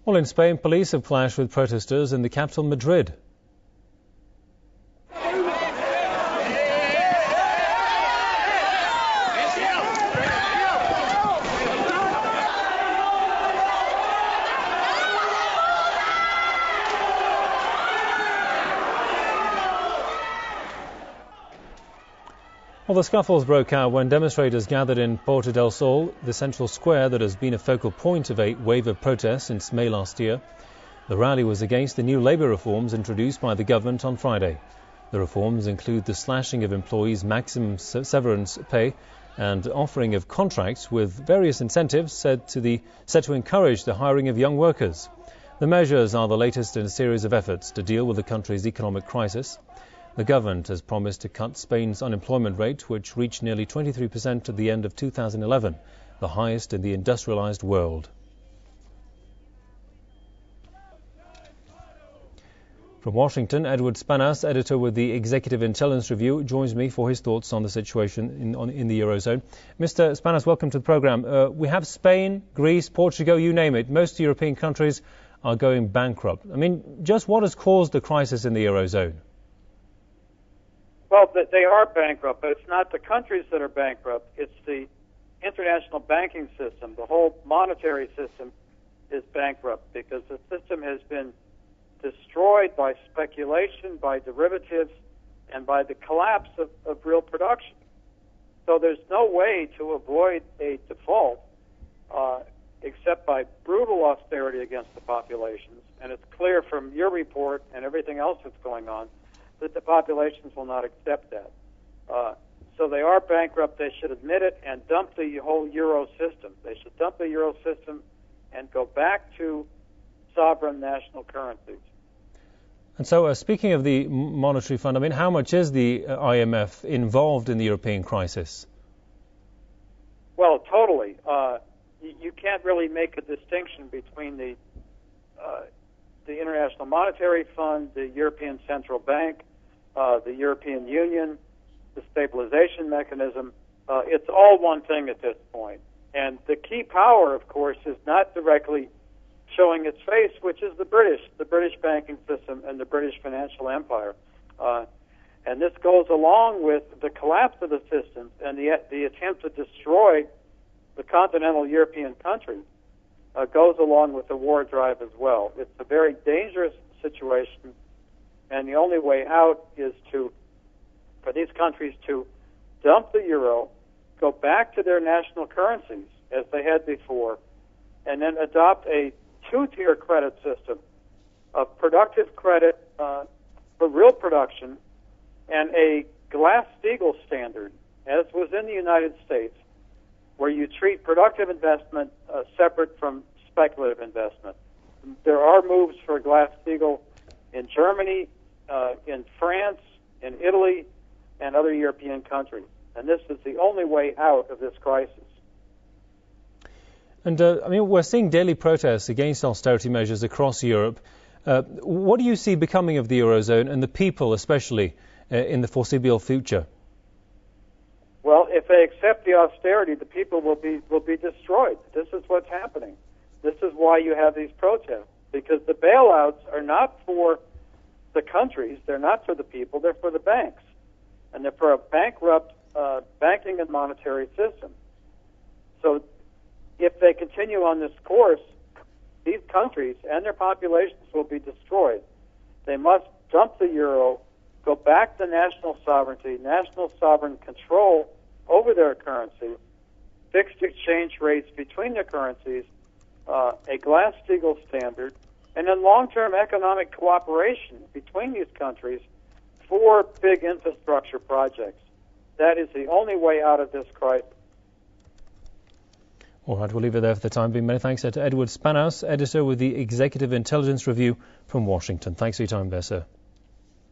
Well, in Spain, police have clashed with protesters in the capital, Madrid. Well, the scuffles broke out when demonstrators gathered in Puerta del Sol, the central square that has been a focal point of a wave of protests since May last year. The rally was against the new labour reforms introduced by the government on Friday. The reforms include the slashing of employees' maximum severance pay and offering of contracts with various incentives set to encourage the hiring of young workers. The measures are the latest in a series of efforts to deal with the country's economic crisis. The government has promised to cut Spain's unemployment rate, which reached nearly 23% at the end of 2011, the highest in the industrialized world. From Washington, Edward Spannaus, editor with the Executive Intelligence Review, joins me for his thoughts on the situation in the Eurozone. Mr. Spannaus, welcome to the programme. We have Spain, Greece, Portugal, you name it. Most European countries are going bankrupt. I mean, just what has caused the crisis in the Eurozone? Well, they are bankrupt, but it's not the countries that are bankrupt. It's the international banking system. The whole monetary system is bankrupt because the system has been destroyed by speculation, by derivatives, and by the collapse of real production. So there's no way to avoid a default except by brutal austerity against the populations. And it's clear from your report and everything else that's going on that the populations will not accept that. So they are bankrupt. They should admit it and dump the whole euro system. They should dump the euro system and go back to sovereign national currencies. And so, speaking of the Monetary Fund, I mean, how much is the IMF involved in the European crisis? Well, totally. You can't really make a distinction between the International Monetary Fund, the European Central Bank, the European Union, the stabilization mechanism. It's all one thing at this point. And the key power, of course, is not directly showing its face, which is the British banking system and the British financial empire. And this goes along with the collapse of the system and the attempt to destroy the continental European countries. Goes along with the war drive as well. It's a very dangerous situation, and the only way out is for these countries to dump the euro, go back to their national currencies as they had before, and then adopt a two-tier credit system of productive credit for real production and a Glass Steagall standard, as was in the United States, where you treat productive investment separate from speculative investment. There are moves for Glass Steagall in Germany, in France, in Italy, and other European countries. And this is the only way out of this crisis. And, I mean, we're seeing daily protests against austerity measures across Europe. What do you see becoming of the Eurozone and the people, especially, in the foreseeable future? Well, if they accept the austerity, the people will be destroyed. This is what's happening. This is why you have these protests, because the bailouts are not for the countries, they're not for the people, they're for the banks. And they're for a bankrupt banking and monetary system. So if they continue on this course, these countries and their populations will be destroyed. They must dump the euro, go back to national sovereignty, national sovereign control over their currency, fixed exchange rates between their currencies, a Glass Steagall standard, and then long-term economic cooperation between these countries for big infrastructure projects. That is the only way out of this crisis. All right, we'll leave it there for the time being. Many thanks to Edward Spannaus, editor with the Executive Intelligence Review from Washington. Thanks for your time there, sir.